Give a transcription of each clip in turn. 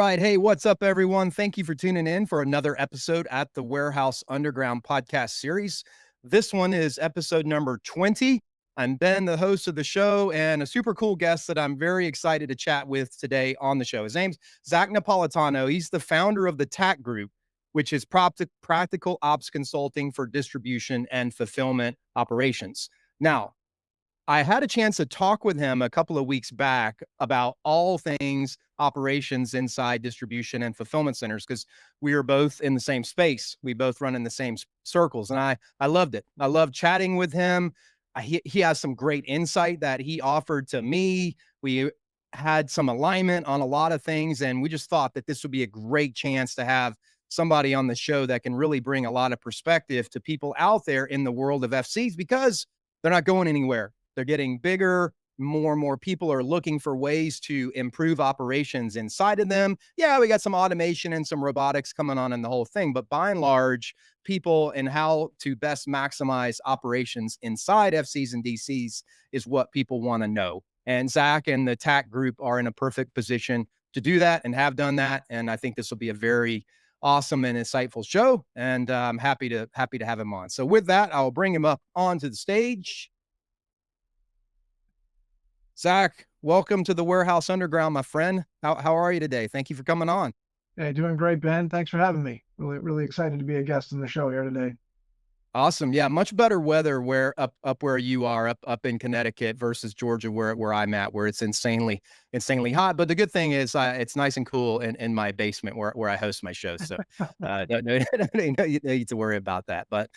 right. Hey, what's up, everyone? Thank you for tuning in for another episode at the Warehouse Underground podcast series. This one is episode number 20. I'm Ben, the host of the show, and a super cool guest that I'm very excited to chat with today on the show. His name's Zack Napolitano. He's the founder of the TAC Group, which is practical ops consulting for distribution and fulfillment operations. Now, I had a chance to talk with him a couple of weeks back about all things operations inside distribution and fulfillment centers because we are both in the same space. We both run in the same circles, and I loved it. I loved chatting with him. He has some great insight that he offered to me. We had some alignment on a lot of things, and we just thought that this would be a great chance to have somebody on the show that can really bring a lot of perspective to people out there in the world of FCs because they're not going anywhere. They're getting bigger. More and more people are looking for ways to improve operations inside of them. Yeah, we got some automation and some robotics coming on in the whole thing, but by and large, people and how to best maximize operations inside FCs and DCs is what people want to know. And Zack and the TAC Group are in a perfect position to do that and have done that. And I think this will be a very awesome and insightful show. And I'm happy to have him on. So with that, I'll bring him up onto the stage. Zack, welcome to the Warehouse Underground, my friend. How are you today? Thank you for coming on. Hey, doing great, Ben. Thanks for having me. Really excited to be a guest on the show here today. Awesome. Yeah, much better weather where up where you are, up in Connecticut versus Georgia where I'm at, where it's insanely hot. But the good thing is it's nice and cool in my basement where I host my show. So no need to worry about that. But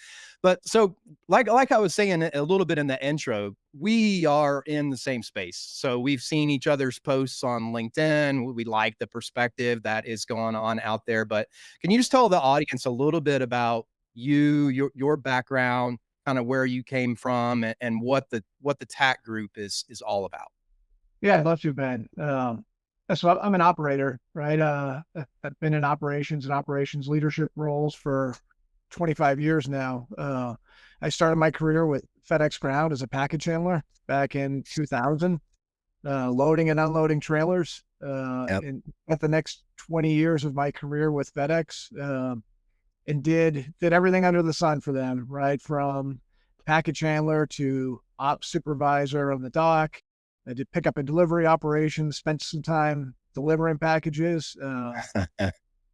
so like I was saying a little bit in the intro, we are in the same space. So we've seen each other's posts on LinkedIn. We like the perspective that is going on out there. But can you just tell the audience a little bit about your background, kind of where you came from, and what the TAC Group is all about? Yeah, I'd love to, Ben. So I'm an operator, right? I've been in operations and operations leadership roles for 25 years now. I started my career with FedEx Ground as a package handler back in 2000, loading and unloading trailers. Yep. And at the next 20 years of my career with FedEx, and did everything under the sun for them, right? From package handler to ops supervisor on the dock. I did pickup and delivery operations, spent some time delivering packages.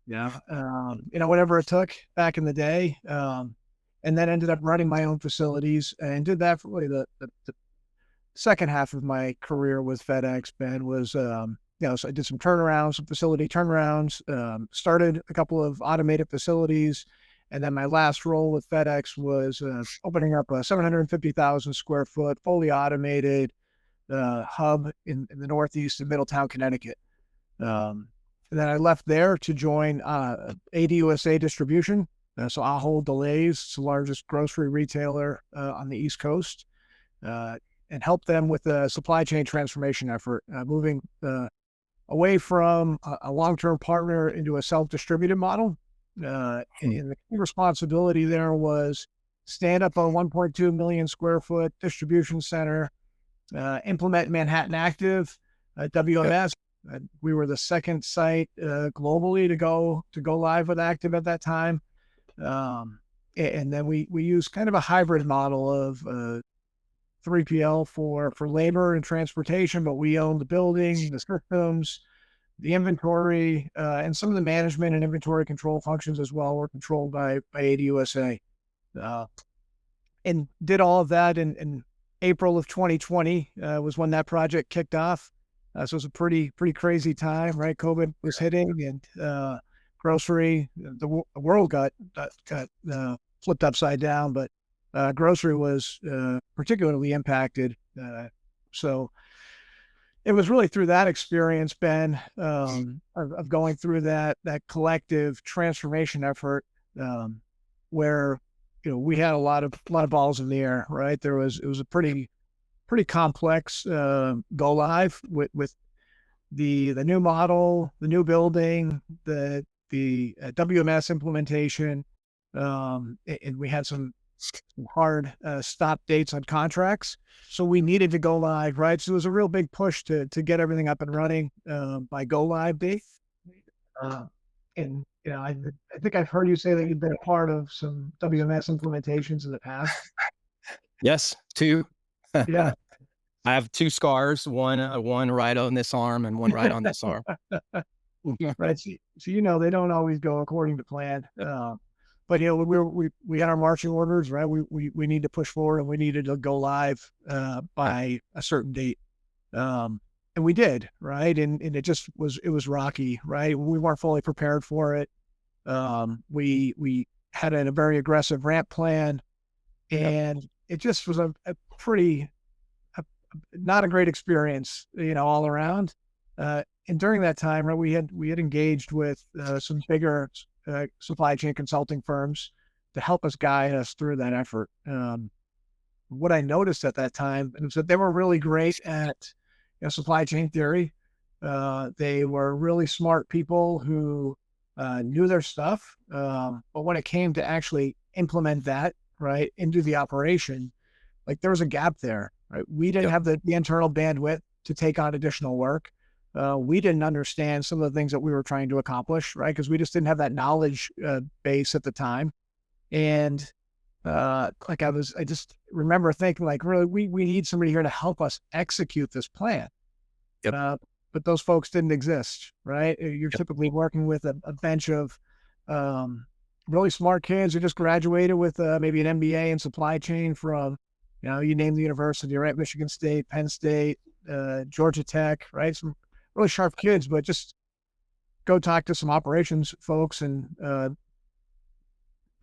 Whatever it took back in the day. And then ended up running my own facilities and did that for really the second half of my career with FedEx, Ben, was so I did some turnarounds, some facility turnarounds, started a couple of automated facilities. And then my last role with FedEx was opening up a 750,000 square foot, fully automated hub in the Northeast of Middletown, Connecticut. And then I left there to join ADUSA Distribution. So Ahold Delhaize, it's the largest grocery retailer on the East Coast, and help them with the supply chain transformation effort, moving away from a long-term partner into a self-distributed model. And the key responsibility there was stand up a 1.2 million square foot distribution center, implement Manhattan Active, WMS. We were the second site globally to go live with Active at that time. And then we used kind of a hybrid model of 3PL for labor and transportation, but we owned the building, the systems, the inventory, and some of the management and inventory control functions as well were controlled by ADUSA. And did all of that in April of 2020 was when that project kicked off. So it was a pretty crazy time, right? COVID was hitting, and grocery, the world got flipped upside down, but grocery was particularly impacted. So it was really through that experience, Ben, of going through that collective transformation effort, where we had a lot of balls in the air, right? It was a pretty complex go live with the new model, the new building, the WMS implementation, and we had some hard stop dates on contracts. So we needed to go live, right? So it was a real big push to get everything up and running by go live date. Uh, and I think I've heard you say that you've been a part of some WMS implementations in the past. Yes, 2. I Yeah. have 2 scars, one right on this arm and one right on this arm. Right. So they don't always go according to plan. But we had our marching orders, right? We need to push forward and we needed to go live by a certain date. And we did, right? And it was rocky, right? We weren't fully prepared for it. We had a very aggressive ramp plan, Yep. and it just was a pretty a, not a great experience, all around. And during that time, right, we had engaged with some bigger supply chain consulting firms to help us guide us through that effort. What I noticed at that time was that they were really great at supply chain theory. They were really smart people who knew their stuff. But when it came to actually implement that right into the operation, like there was a gap there. Right, we didn't Yep. have the internal bandwidth to take on additional work. We didn't understand some of the things that we were trying to accomplish, right? Because we just didn't have that knowledge base at the time. And I just remember thinking like, really, we need somebody here to help us execute this plan. Yep. Uh, but those folks didn't exist, right? You're Yep. typically working with a bench of really smart kids who just graduated with maybe an MBA in supply chain from, you name the university, right? Michigan State, Penn State, Georgia Tech, right? Some really sharp kids, but just go talk to some operations folks, and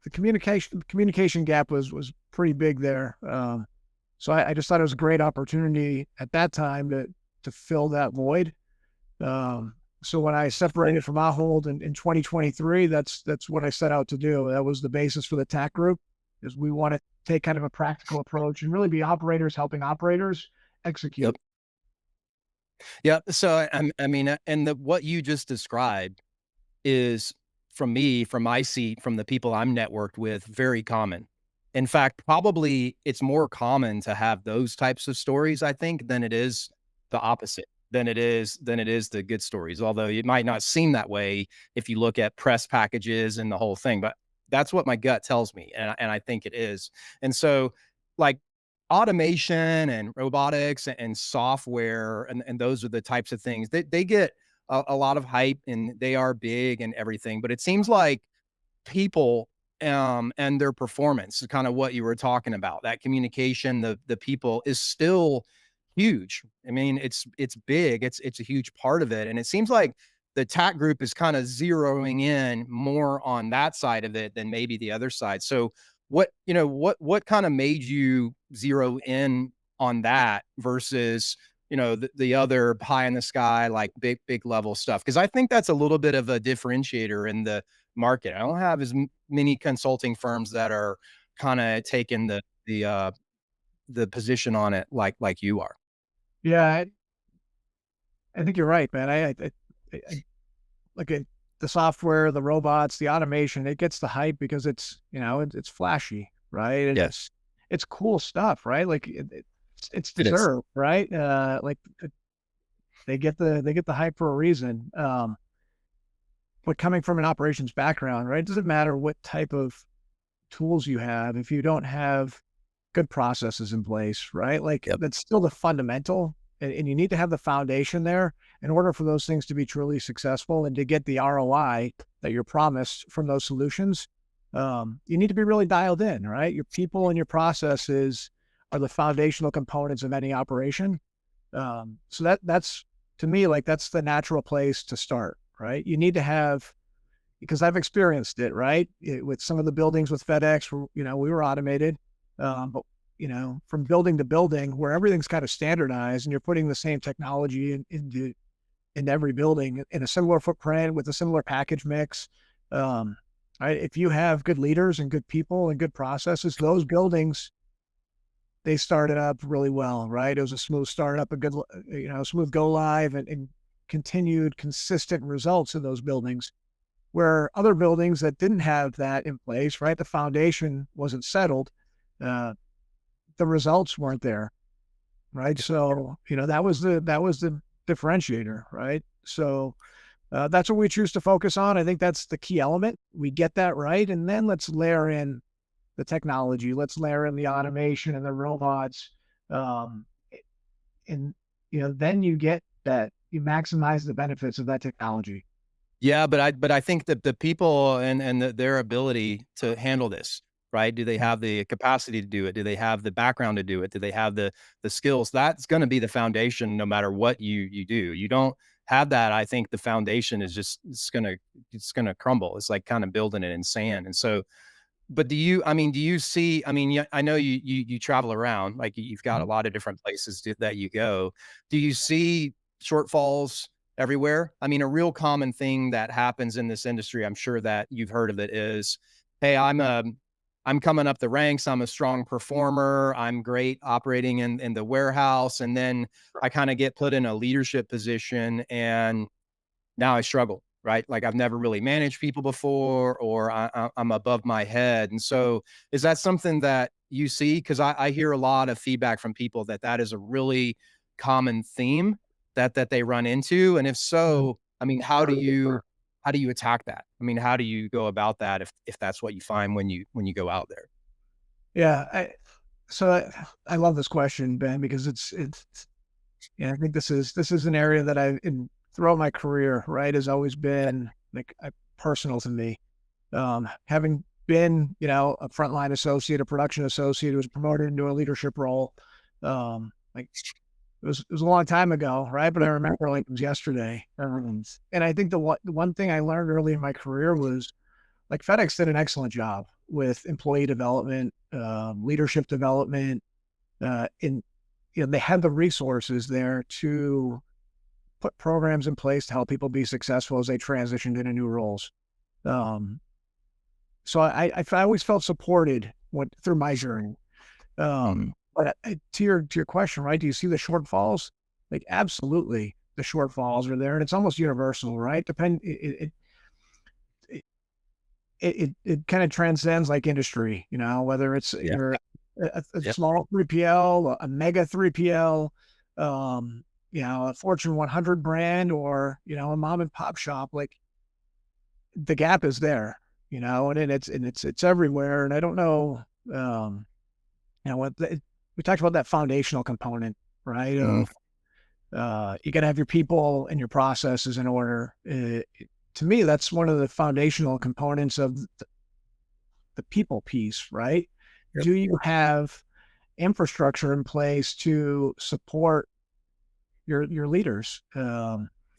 the communication gap was pretty big there. So I just thought it was a great opportunity at that time to fill that void. So when I separated from Ahold in 2023, that's what I set out to do. That was the basis for the TAC Group, is we want to take kind of a practical approach and really be operators helping operators execute. Yep. Yep. So I mean, and what you just described is, from my seat, from the people I'm networked with, very common. In fact, probably it's more common to have those types of stories, I think, than it is the opposite, than it is the good stories. Although it might not seem that way if you look at press packages and the whole thing, but that's what my gut tells me, and I think it is. And so, like, automation and robotics and software, and those are the types of things that they get a lot of hype and they are big and everything. But it seems like people and their performance is kind of what you were talking about. That communication, the people is still huge. I mean, it's big. It's a huge part of it. And it seems like the TAC group is kind of zeroing in more on that side of it than maybe the other side. So what kind of made you zero in on that versus the other pie in the sky, like big level stuff? Because I think that's a little bit of a differentiator in the market. I don't have as many consulting firms that are kind of taking the position on it like you are. Yeah, I think you're right, man. I look at the software, the robots, the automation. It gets the hype because it's flashy, right? Yes, It's cool stuff, right? Like it's it is. deserved, right? They get the hype for a reason. But coming from an operations background, right? It doesn't matter what type of tools you have if you don't have good processes in place, right? Like Yep. that's still the fundamental, and you need to have the foundation there in order for those things to be truly successful and to get the ROI that you're promised from those solutions. You need to be really dialed in, right? Your people and your processes are the foundational components of any operation. So that's to me, like that's the natural place to start, right? You need to have, because I've experienced it, right? With some of the buildings with FedEx, we were automated, but from building to building, where everything's kind of standardized, and you're putting the same technology in every building in a similar footprint with a similar package mix. Right? If you have good leaders and good people and good processes, those buildings, they started up really well, right? It was a smooth startup, a good, smooth go live, and continued consistent results in those buildings. Where other buildings that didn't have that in place, right? The foundation wasn't settled. Uh, the results weren't there, right? So that was the differentiator, right? So That's what we choose to focus on. I think that's the key element. We get that right, and then let's layer in the technology. Let's layer in the automation and the robots, um, and then you get that you maximize the benefits of that technology. Yeah, but I think that the people and their ability to handle this, right? Do they have the capacity to do it? Do they have the background to do it? Do they have the skills? That's going to be the foundation no matter what you do. You don't have that, I think the foundation is just it's gonna crumble. It's like kind of building it in sand. And so but do you see, yeah, I know you travel around, like you've got a Mhm. lot of different places that you go. Do you see shortfalls everywhere? I mean, a real common thing that happens in this industry, I'm sure that you've heard of it is, hey, I'm coming up the ranks. I'm a strong performer. I'm great operating in the warehouse. And then I kind of get put in a leadership position and now I struggle, right? Like I've never really managed people before, or I'm above my head. And so, is that something that you see? Because I hear a lot of feedback from people that that is a really common theme that they run into. And if so, I mean, how do you attack that? I mean, how do you go about that if that's what you find when you go out there? Yeah, I love this question, Ben, because it's yeah, I think this is an area that throughout my career, right, has always been like personal to me. Having been, a frontline associate, a production associate who was promoted into a leadership role, like it was a long time ago, right? But I remember like it was yesterday. And I think the one thing I learned early in my career was like FedEx did an excellent job with employee development, leadership development, in they had the resources there to put programs in place to help people be successful as they transitioned into new roles. Um, so I always felt supported through my journey. Mhm. But to your question, right? Do you see the shortfalls? Like absolutely, the shortfalls are there, and it's almost universal, right? It kind of transcends like industry, whether it's Yeah. you're a Yep. small 3PL, a mega 3PL, a Fortune 100 brand, or a mom and pop shop. Like the gap is there, and it's everywhere. And I don't know, um, we talked about that foundational component, right? Mhm. Of you got to have your people and your processes in order. To me, that's one of the foundational components of the people piece, right? Yep. Do you have infrastructure in place to support your leaders?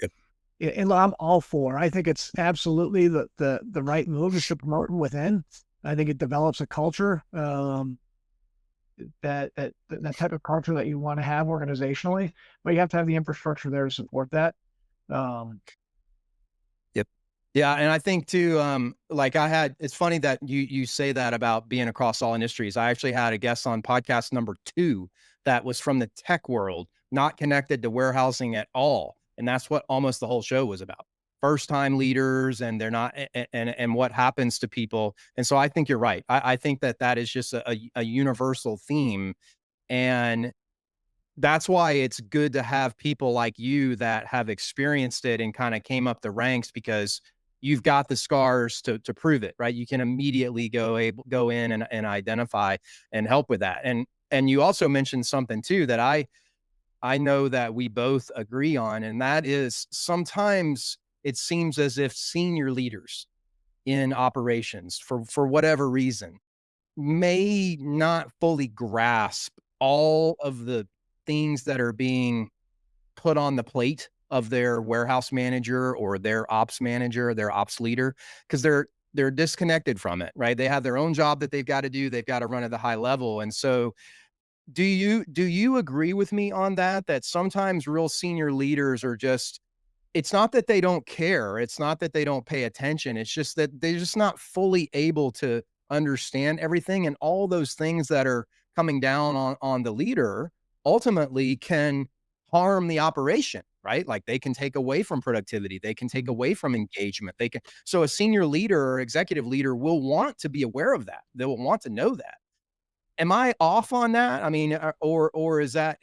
Yep. And I'm all for. I think it's absolutely the right move is to promote from within. I think it develops a culture, that type of culture that you want to have organizationally, but you have to have the infrastructure there to support that. Um, Yep. Yeah, and I think too, like it's funny that you say that about being across all industries. I actually had a guest on podcast number 2 that was from the tech world, not connected to warehousing at all, and that's what almost the whole show was about. First time leaders, and they're not and what happens to people. And so I think you're right. I think that that is just a universal theme, and that's why it's good to have people like you that have experienced it and kind of came up the ranks because you've got the scars to prove it, right? You can immediately go in and identify and help with that. And you also mentioned something too that I know that we both agree on, and that is sometimes it seems as if senior leaders in operations for whatever reason may not fully grasp all of the things that are being put on the plate of their warehouse manager or their ops manager, their ops leader, because they're disconnected from it, right? They have their own job that they've got to do. They've got to run at the high level. And so do you agree with me on that? That sometimes real senior leaders are just it's not that they don't care, it's not that they don't pay attention, it's just that they're just not fully able to understand everything, and all those things that are coming down on the leader ultimately can harm the operation, right? Like, they can take away from productivity, they can take away from engagement, they can so a senior leader or executive leader will want to be aware of that, they will want to know that. Am I off on that? I mean, or is that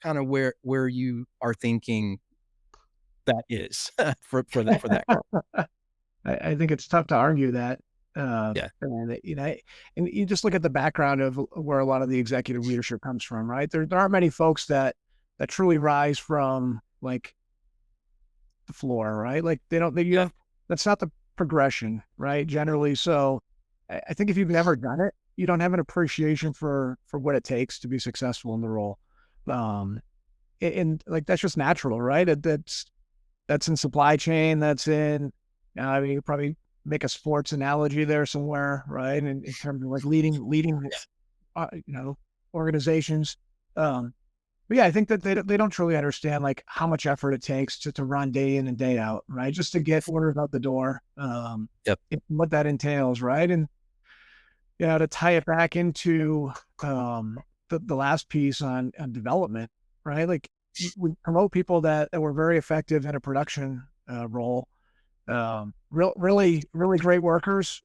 kinda where you are thinking that is for that group. I think it's tough to argue that. Yeah. And and you just look at the background of where a lot of the executive leadership comes from, right? There aren't many folks that truly rise from like the floor, right? Like they don't, they, you Yeah. don't, that's not the progression, right? Generally. So I think if you've never done it, you don't have an appreciation for what it takes to be successful in the role. Um, and like, that's just natural, right? That's in supply chain. That's in, I mean, you could probably make a sports analogy there somewhere, right? And in terms of like leading, Yeah. you know, organizations. Um, but yeah, I think that they don't truly understand like how much effort it takes to run day in and day out, right? Just to get orders out the door, Yep. and what that entails, right? And yeah, to tie it back into the last piece on development, right? Like we promote people that were very effective in a production role, really great workers.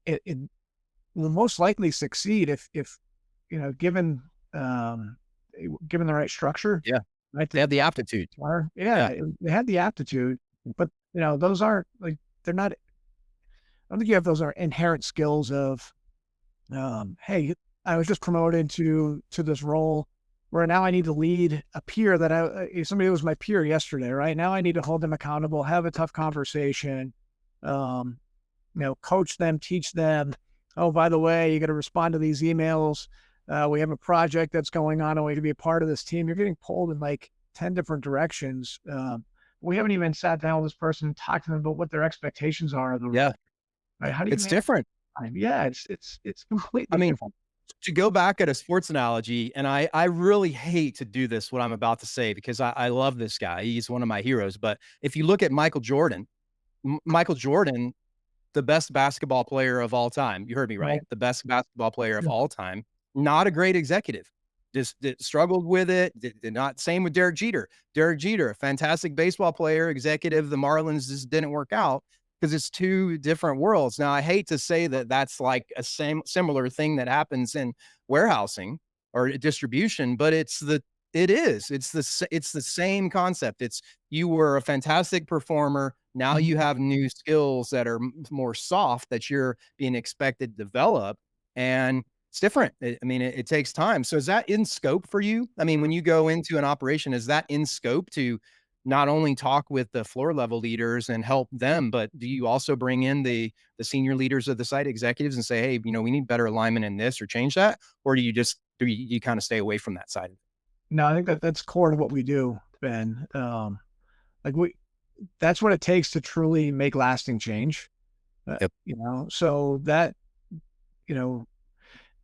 It will most likely succeed if given um, given the right structure, Yeah. right? They have the aptitude. Yeah, Yeah. they had the aptitude, but those aren't like they're not. I don't think you have those are inherent skills of hey, I was just promoted to this role where now I need to lead a peer that somebody who was my peer yesterday, right? Now I need to hold them accountable, have a tough conversation, um, coach them, teach them. Oh, by the way, you got to respond to these emails. We have a project that's going on, and we can be a part of this team. You're getting pulled in like 10 different directions. We haven't even sat down with this person and talked to them about what their expectations are of the Yeah. role. Right? How do you It's manage different. time? Yeah, it's I completely mean, different. to go back at a sports analogy, and I really hate to do this, what I'm about to say, because I love this guy. He's one of my heroes. But if you look at Michael Jordan, Michael Jordan, the best basketball player of all time. You heard me Right. right. The best basketball player of Yeah. all time. Not a great executive. Just struggled with it. Did not. Same with Derek Jeter. Derek Jeter, a fantastic baseball player, executive. The Marlins just didn't work out because it's two different worlds. Now, I hate to say that that's like a similar thing that happens in warehousing or distribution, but it is. It's the same concept. It's you were a fantastic performer. Now Mhm. you have new skills that are more soft that you're being expected to develop, and it's different. I mean, it takes time. So is that in scope for you? I mean, when you go into an operation, is that in scope to not only talk with the floor level leaders and help them, but do you also bring in the senior leaders of the site executives and say, hey, we need better alignment in this or change that, or do you kind of stay away from that side? No, I think that's core to what we do, Ben. Like that's what it takes to truly make lasting change. Yep. So you know,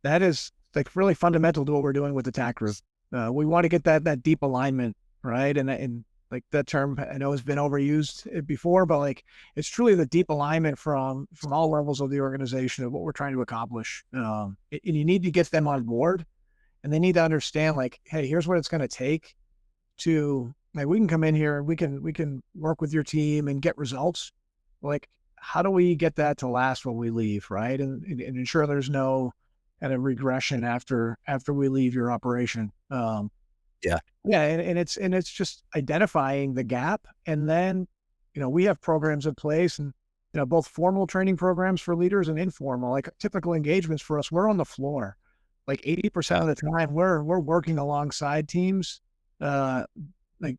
that is like really fundamental to what we're doing with the TAC Group. We want to get that deep alignment, right? And like that term, I know has been overused before, but like it's truly the deep alignment from all levels of the organization of what we're trying to accomplish. And you need to get them on board, and they need to understand, like, hey, here's what it's going to take to like we can come in here and we can work with your team and get results. Like, how do we get that to last when we leave, right? And ensure there's no kind of regression after we leave your operation. Yeah. Yeah, and it's just identifying the gap, and then we have programs in place, and both formal training programs for leaders and informal, like typical engagements for us. We're on the floor, like 80% Yeah. of the time. We're working alongside teams, uh, like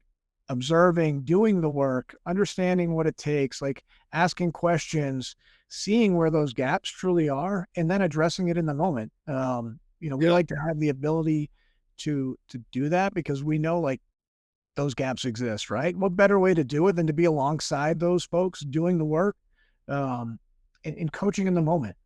observing, doing the work, understanding what it takes, like asking questions, seeing where those gaps truly are, and then addressing it in the moment. We Yeah. like to have the ability to do that because we know like those gaps exist, right? What better way to do it than to be alongside those folks doing the work, um, and coaching in the moment,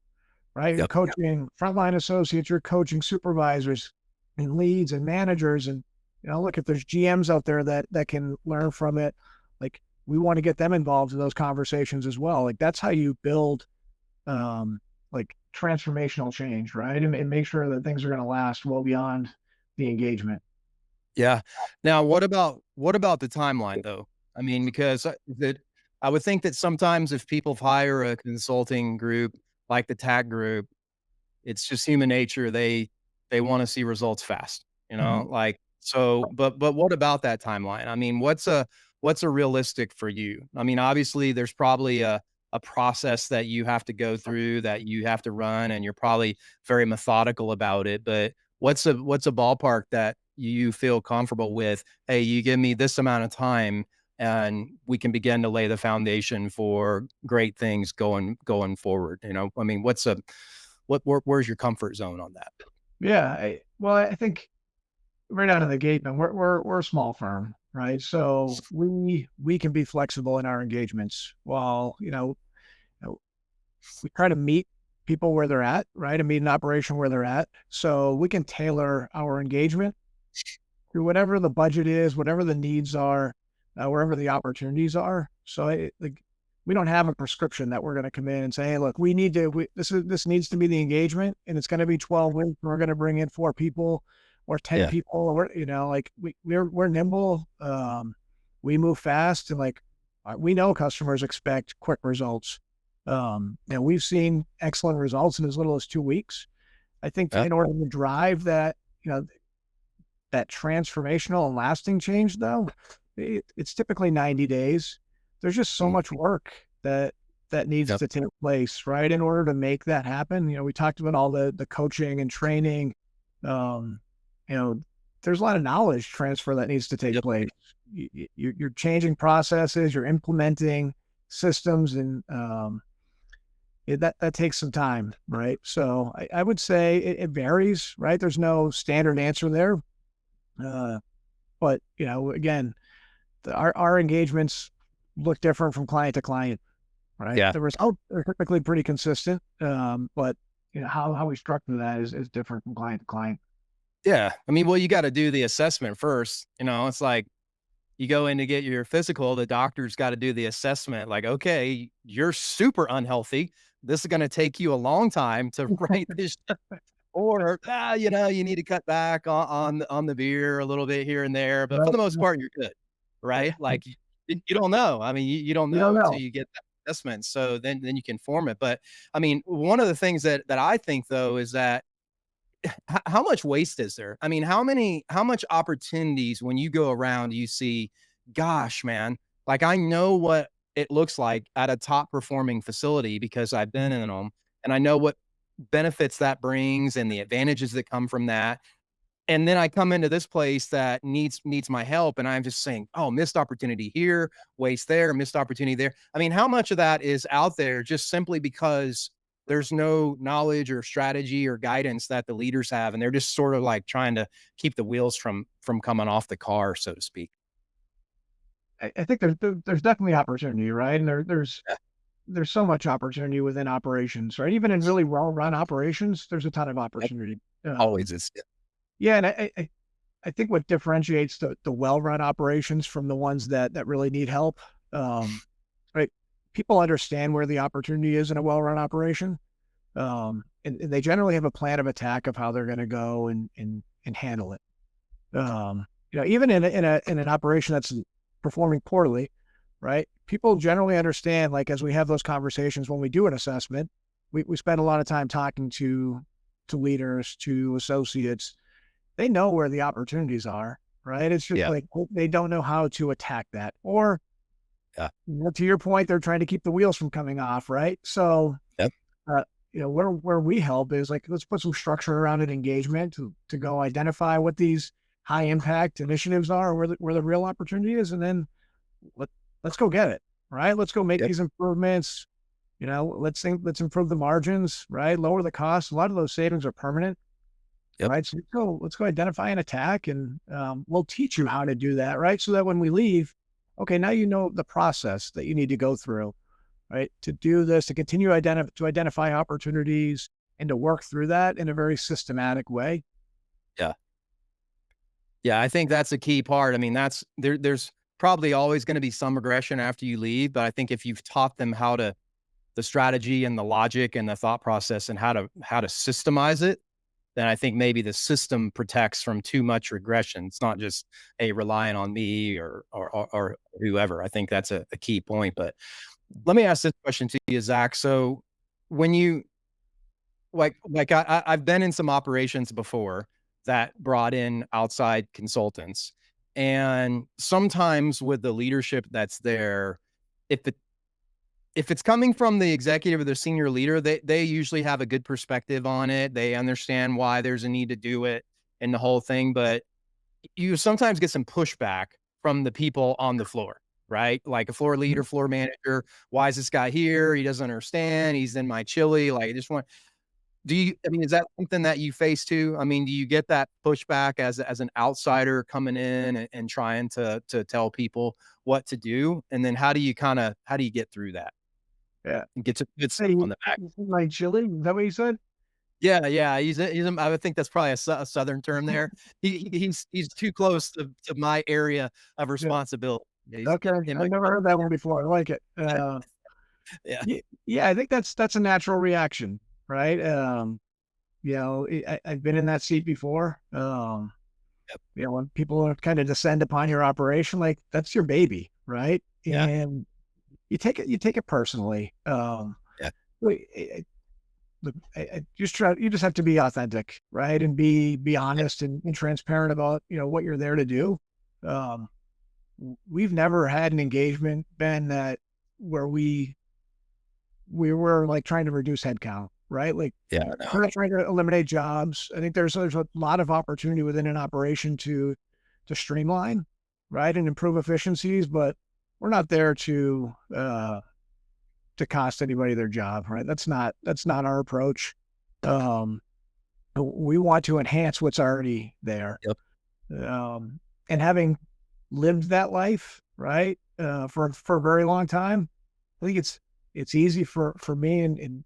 right? You're Yep. coaching frontline associates, you're coaching supervisors and leads and managers, and look, if there's GMs out there that can learn from it, like we want to get them involved in those conversations as well. Like that's how you build like transformational change, right? And make sure that things are going to last well beyond the engagement. Yeah. Now, what about the timeline though? I mean, because I would think that sometimes if people hire a consulting group like the TAC Group, it's just human nature. They want to see results fast, Mhm. like so. But what about that timeline? I mean, what's a realistic for you? I mean, obviously there's probably a process that you have to go through, that you have to run, and you're probably very methodical about it. But what's a ballpark that you feel comfortable with? Hey, you give me this amount of time and we can begin to lay the foundation for great things going forward. I mean, where's your comfort zone on that? Yeah. I think right out of the gate, man, we're a small firm, right? So we can be flexible in our engagements while, we try to meet people where they're at, right? And meet an operation where they're at. So we can tailor our engagement to whatever the budget is, whatever the needs are, wherever the opportunities are. So like, we don't have a prescription that we're going to come in and say, hey, look, this needs to be the engagement, and it's going to be 12 weeks. We're going to bring in 4 people or 10 Yeah. people, or like we're nimble. We move fast, and like we know customers expect quick results. We've seen excellent results in as little as 2 weeks. I think Yeah. in order to drive that, that transformational and lasting change, though, it's typically 90 days. There's just so Mhm. much work that needs Yep. to take place, right? In order to make that happen. We talked about all the coaching and training. Um, you know, there's a lot of knowledge transfer that needs to take Yep. place. You're changing processes, you're implementing systems, and that takes some time, right? So I would say it varies, right? There's no standard answer there. Uh, but again, our engagements look different from client to client, right? Yeah. The results are typically pretty consistent, but how we structure that is different from client to client. Yeah. I mean, well, you got to do the assessment first. It's like you go in to get your physical, the doctor's got to do the assessment. Like, okay, you're super unhealthy. This is going to take you a long time to write this. Or, you need to cut back on the beer a little bit here and there, but for Right? the most part, you're good, right? Like, you don't know. I mean, you don't You don't know until know, you get that assessment, so then you can form it. But, I mean, one of the things that I think, though, is that how much waste is there? I mean, how much opportunities when you go around, you see, gosh, man, like I know what it looks like at a top performing facility because I've been in them and I know what benefits that brings and the advantages that come from that. And then I come into this place that needs my help, and I'm just saying, "Oh, missed opportunity here, waste there, missed opportunity there." I mean, how much of that is out there just simply because there's no knowledge or strategy or guidance that the leaders have, and they're just sort of like trying to keep the wheels from coming off the car, so to speak. I think there's definitely opportunity, right? And Yeah, there's so much opportunity within operations, right? Even in really well run operations, there's a ton of yep, opportunity. always is. Yeah, Yeah, and I think what differentiates the well-run operations from the ones that really need help, um, right? People understand where the opportunity is in a well-run operation, and they generally have a plan of attack of how they're going to go and handle it. Even in an operation that's performing poorly, right? People generally understand, like as we have those conversations when we do an assessment, we spend a lot of time talking to leaders, to associates. They know where the opportunities are, right? It's just yeah, like they don't know how to attack that. Or, yeah, to your point, they're trying to keep the wheels from coming off, right? So, yep, where we help is like, let's put some structure around an engagement to go identify what these high impact initiatives are, where the real opportunity is, and then let let's go get it, right? Let's go make yep, these improvements. Let's improve the margins, right? Lower the costs. A lot of those savings are permanent. yep, Right, so let's go identify an attack, and we'll teach you how to do that, right? So that when we leave, okay, now you know the process that you need to go through, right? To do this, to continue to identify opportunities and to work through that in a very systematic way. yeah. Yeah, I think that's a key part. I mean, there's probably always gonna be some regression after you leave, but I think if you've taught them how to the strategy and the logic and the thought process and how to systemize it, then I think maybe the system protects from too much regression. It's not just, "Hey, relying on me or whoever." I think that's a key point, but let me ask this question to you, Zach. So when you I've been in some operations before that brought in outside consultants. And sometimes with the leadership that's there, if it if it's coming from the executive or the senior leader, they usually have a good perspective on it. They understand why there's a need to do it and the whole thing. But you sometimes get some pushback from the people on the floor, right? Like a floor leader, floor manager. Why is this guy here? He doesn't understand. He's in my chili. Like, I just want. Do you? I mean, is that something that you face too? I mean, do you get that pushback as an outsider coming in and trying to tell people what to do? And then how do you get through that Yeah. and get to good stuff Hey, on the back? like chili? Is that what you said? Yeah, yeah, he's I would think that's probably a southern term there. He's too close to my area of Yeah. responsibility. Yeah, he's Okay. in I've my never heard that one before. I like it. yeah, Yeah, I think that's a natural reaction, right? I've been in that seat before. yep, When people kind of descend upon your operation, like that's your baby, right? yeah, And you take it personally. yeah, Wait, look, you just have to be authentic, right? And be yeah, honest and transparent about, what you're there to do. Um, we've never had an engagement, Ben, that where we were like trying to reduce headcount, right? Like yeah, no, we're not trying to eliminate jobs. I think there's a lot of opportunity within an operation to streamline, right, and improve efficiencies, but we're not there to cost anybody their job, right? That's not our approach. Um, we want to enhance what's already there. yep, And having lived that life, right, for a very long time, I think it's easy for me and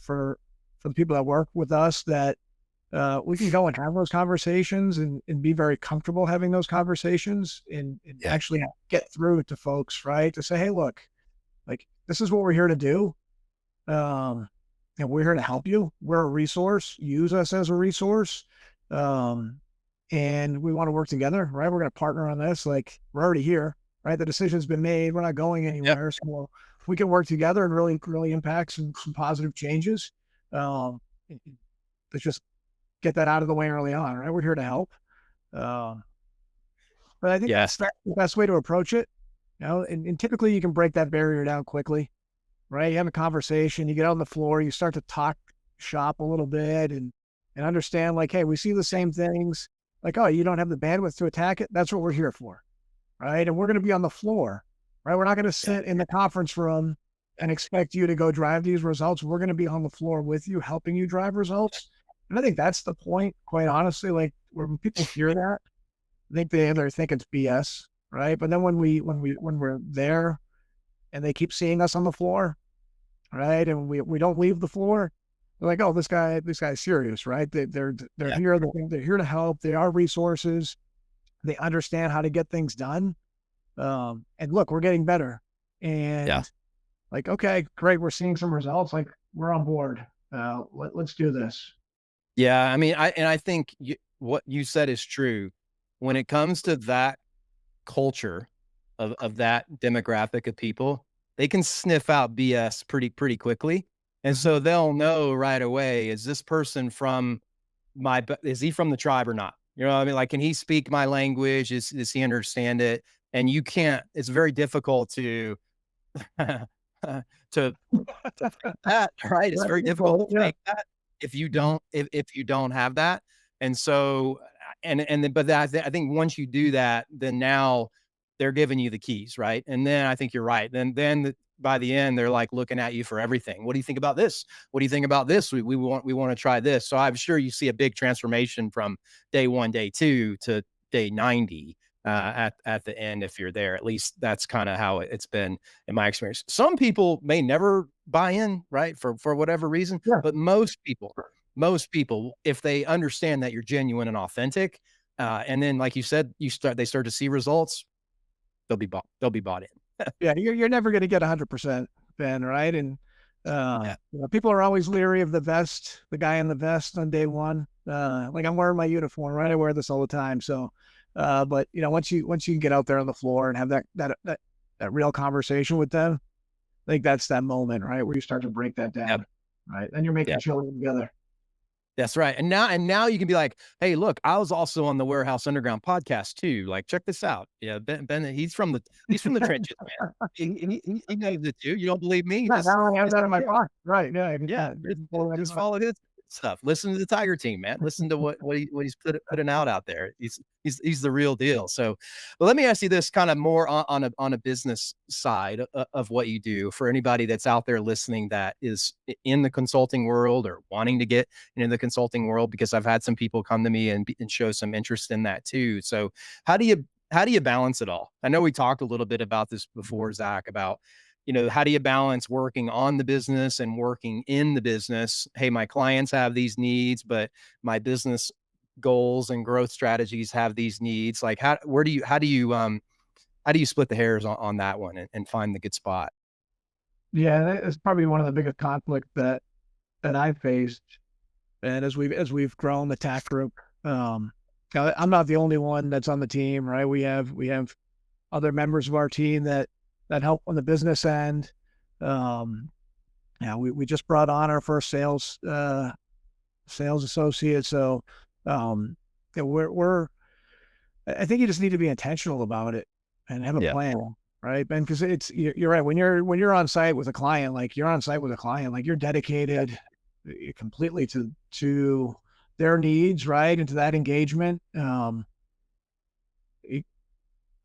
for the people that work with us that we can go and have those conversations and be very comfortable having those conversations and yeah, actually get through to folks, right? To say, hey, look, like this is what we're here to do. Um, and we're here to help you. We're a resource. Use us as a resource. Um, and we want to work together, right? We're going to partner on this. Like we're already here, right? The decision's been made. We're not going yep, anywhere. So we can work together and really impact some positive changes. Um, let's just get that out of the way early on, right? We're here to help. Um, but I think yeah, that's the best way to approach it. And typically you can break that barrier down quickly, right? You have a conversation, you get on the floor, you start to talk shop a little bit and understand like, hey, we see the same things. Like, oh, you don't have the bandwidth to attack it. That's what we're here for, right? And we're going to be on the floor, right? We're not going to yeah, sit in the conference room and expect you to go drive these results. We're going to be on the floor with you, helping you drive results. And I think that's the point, quite honestly. Like when people hear that, I think they either think it's BS, right? But then when we're there and they keep seeing us on the floor, right? And we don't leave the floor. They're like, oh, this guy's serious, right? They're yeah, here. They're here to help. They are resources. They understand how to get things done. And look, we're getting better. yeah. And like, okay, great. We're seeing some results. Like we're on board. Let's do this. Yeah, I mean, I think what you said is true. When it comes to that culture of that demographic of people, they can sniff out BS pretty quickly, and Mhm. so they'll know right away, is this person from is he from the tribe or not? You know what I mean? Like, can he speak my language? Does he understand it? And you can't. It's very difficult to to fake that, right? It's Right. very difficult Well, to yeah. fake that Mhm. if you don't have that. And so and then but that I think once you do that, then now they're giving you the keys, right? And then I think you're right. By the end, they're like looking at you for everything. What do you think about this? What do you think about this? We want to try this. So I'm sure you see a big transformation from day one, day two to day 90 at the end if you're there. At least that's kind of how it's been in my experience. Some people may never buy in, right? For whatever reason, Yeah. but most people, if they understand that you're genuine and authentic, and then like you said, they start to see results, they'll be bought in. Yeah, you're never gonna get 100%, Ben, right? And, Yeah. people are always leery of the vest, the guy in the vest on day one. Like, I'm wearing my uniform, right? I wear this all the time, so, but, once you get out there on the floor and have that real conversation with them, I think that's that moment, right, where you start to break that Yep. down, right? Then you're making Yep. children together. That's right. And now you can be like, "Hey, look, I was also on the Warehouse Underground podcast too. Like, check this out." Yeah, Ben, he's from the trenches, man. He knows it too. You don't believe me? Yeah, now I have Just that in my pocket. Right, yeah, yeah, just yeah. follow his stuff. Listen to the Tiger Team, man. Listen to what he's putting out there. He's the real deal. So, but let me ask you this, kind of more on a business side of what you do for anybody that's out there listening that is in the consulting world or wanting to get into the consulting world, because I've had some people come to me and show some interest in that too. So, how do you balance it all? I know we talked a little bit about this before, Zach, about how do you balance working on the business and working in the business? Hey, my clients have these needs, but my business goals and growth strategies have these needs. Like how do you split the hairs on that one and find the good spot? Yeah, that is probably one of the biggest conflicts that I've faced. And as we've grown the TAC Group, I'm not the only one that's on the team, right? We have other members of our team that help on the business end. Um, yeah, we just brought on our first sales associate, so yeah, we're I think you just need to be intentional about it and have a Yeah. plan, right, Ben? Because you're right. When you're on site with a client, like you're on site with a client, like you're dedicated completely to their needs, right, and to that engagement. It-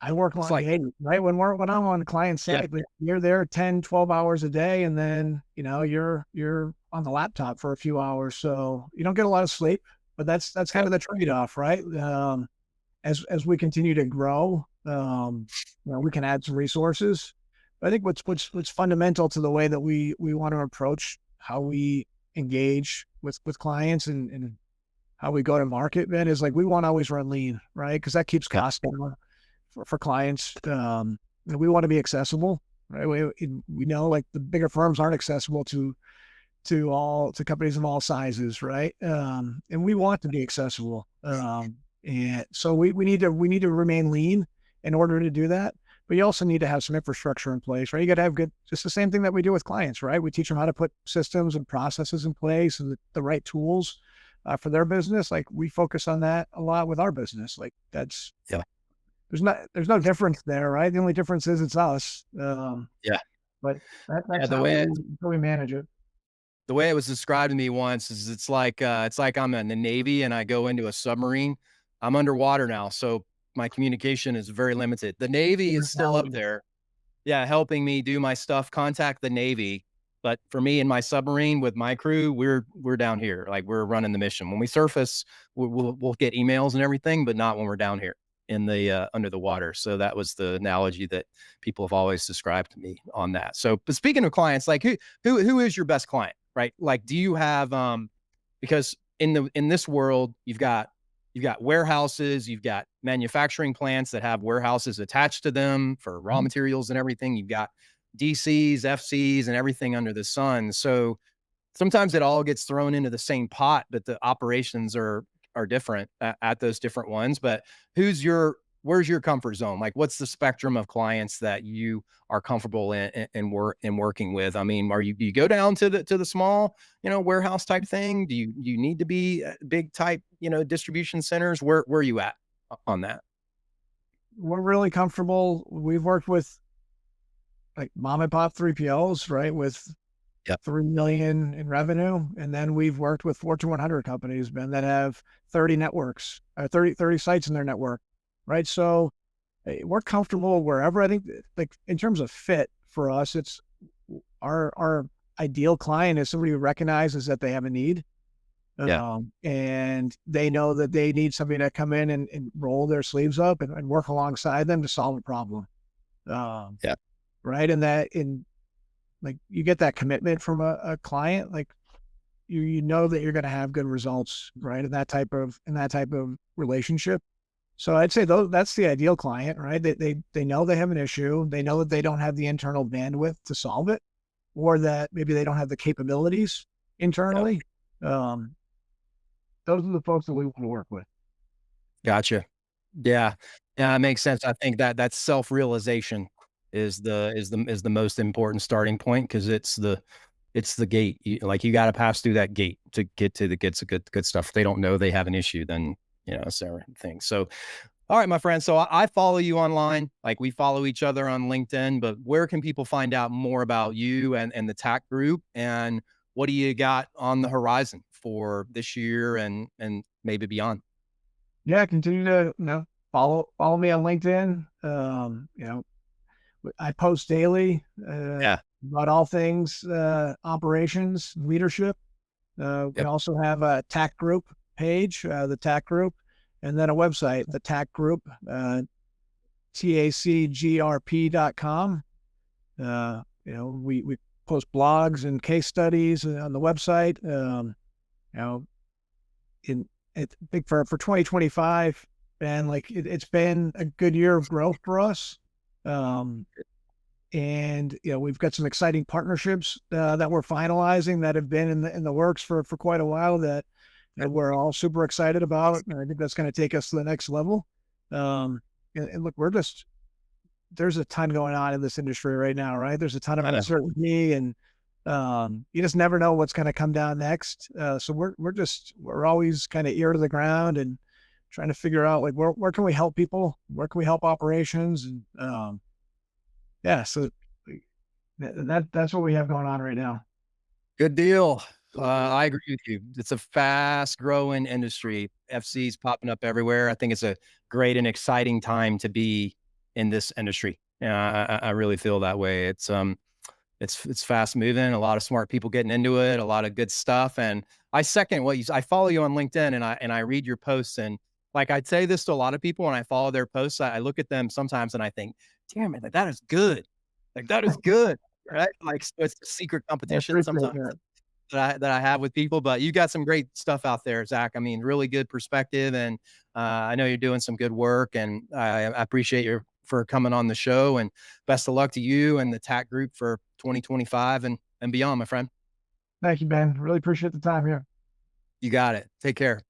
I work It's long like, days, right? When I'm on the client yeah, side, like you're there 10, 12 hours a day, and then you're on the laptop for a few hours, so you don't get a lot of sleep. But that's kind yep, of the trade off, right? As we continue to grow, we can add some resources. But I think what's fundamental to the way that we want to approach how we engage with clients and how we go to market, man, is like we want to always run lean, right? Because that keeps yep, costs down for clients. And we want to be accessible, right? We know like the bigger firms aren't accessible to companies of all sizes, right? And we want to be accessible. And so we need to remain lean in order to do that. But you also need to have some infrastructure in place, right? You got to have good, just the same thing that we do with clients, right? We teach them how to put systems and processes in place and the right tools for their business. Like we focus on that a lot with our business. Like that's yeah, there's no difference there, right? The only difference is it's us. yeah. But Yeah, that's how we manage it. the way it was described to me once is it's like I'm in the Navy and I go into a submarine. I'm underwater now, so my communication is very limited. The Navy is still up there, yeah, helping me do my stuff, contact the Navy. But for me and my submarine with my crew, we're down here, like we're running the mission. When we surface, we'll get emails and everything, but not when we're down here in the under the water. So that was the analogy that people have always described to me on that. So, but speaking of clients, like who is your best client, right? Like, do you have because in this world, you've got warehouses, you've got manufacturing plants that have warehouses attached to them for raw Mhm. materials and everything. You've got DCs, FCs, and everything under the sun. So sometimes it all gets thrown into the same pot, but the operations are different at those different ones. But where's your comfort zone? Like, what's the spectrum of clients that you are comfortable in working with? I mean, do you go down to the small, warehouse type thing? Do you need to be big type, distribution centers? Where are you at on that? We're really comfortable. We've worked with like mom and pop 3PLs, right? With Yep. 3 million in revenue. And then we've worked with Fortune 100 companies, man, that have 30 networks, 30 sites in their network, right? So we're comfortable wherever. I think like in terms of fit for us, it's our ideal client is somebody who recognizes that they have a need. Yeah. And they know that they need somebody to come in and roll their sleeves up and work alongside them to solve a problem. Um, Yeah. right. And like you get that commitment from a client, like you know that you're going to have good results, right? In that type of relationship. So I'd say that's the ideal client, right? They know they have an issue. They know that they don't have the internal bandwidth to solve it, or that maybe they don't have the capabilities Yep. internally. Um, those are the folks that we want to work with. Gotcha. Yeah. Yeah, it makes sense. I think that self-realization is the most important starting point because it's it's the gate. Like you got to pass through that gate to get to the good stuff. If they don't know they have an issue, then it's their thing. So, all right, my friend. So I follow you online. Like we follow each other on LinkedIn. But where can people find out more about you and the TAC Group, and what do you got on the horizon for this year and maybe beyond? Yeah, continue to follow me on LinkedIn. I post daily Yeah. about all things operations, leadership. We Yep. also have a TAC Group page, the TAC Group, and then a website, the TAC Group, tacgrp.com. We post blogs and case studies on the website. You know, in it's big for 2025, and like it's been a good year of growth for us. Um, and we've got some exciting partnerships that we're finalizing that have been in the works for quite a while that we're all super excited about. And I think that's going to take us to the next level. Um, and look, there's a ton going on in this industry right now, right? There's a ton of I know. uncertainty, and you just never know what's going to come down next. So we're always kind of ear to the ground and trying to figure out like where can we help people, where can we help operations, and yeah. So that's what we have going on right now. Good deal. I agree with you. It's a fast growing industry. FC's popping up everywhere. I think it's a great and exciting time to be in this industry. Yeah, I really feel that way. It's fast moving. A lot of smart people getting into it. A lot of good stuff. And I second what you. I follow you on LinkedIn, and I read your posts. And like I'd say this to a lot of people when I follow their posts. I look at them sometimes and I think, damn it, like, that is good. Like that is good. Right? Like so it's a secret I competition appreciate sometimes that. that I have with people, but you got some great stuff out there, Zach. I mean, really good perspective, and I know you're doing some good work, and I appreciate you for coming on the show. And best of luck to you and the TAC Group for 2025 and beyond, my friend. Thank you, Ben. Really appreciate the time here. You got it. Take care.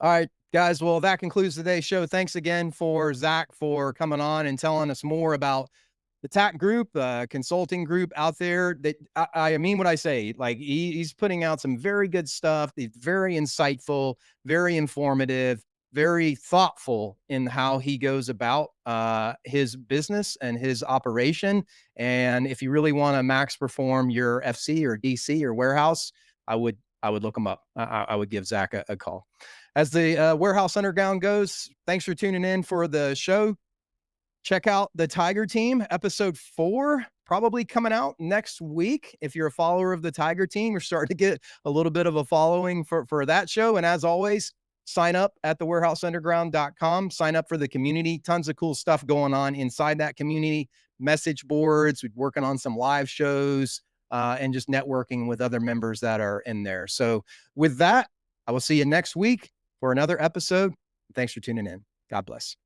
All right, guys. Well, that concludes today's show. Thanks again for Zach for coming on and telling us more about the TAC Group, consulting group out there. That I mean what I say. Like he's putting out some very good stuff. He's very insightful, very informative, very thoughtful in how he goes about his business and his operation. And if you really want to max perform your FC or DC or warehouse, I would look him up. I would give Zach a call. As the warehouse underground goes, thanks for tuning in for the show. Check out the Tiger Team, episode 4, probably coming out next week. If you're a follower of the Tiger Team, you're starting to get a little bit of a following for that show. And as always, sign up at thewarehouseunderground.com. Sign up for the community. Tons of cool stuff going on inside that community. Message boards. We're working on some live shows and just networking with other members that are in there. So with that, I will see you next week for another episode. Thanks for tuning in. God bless.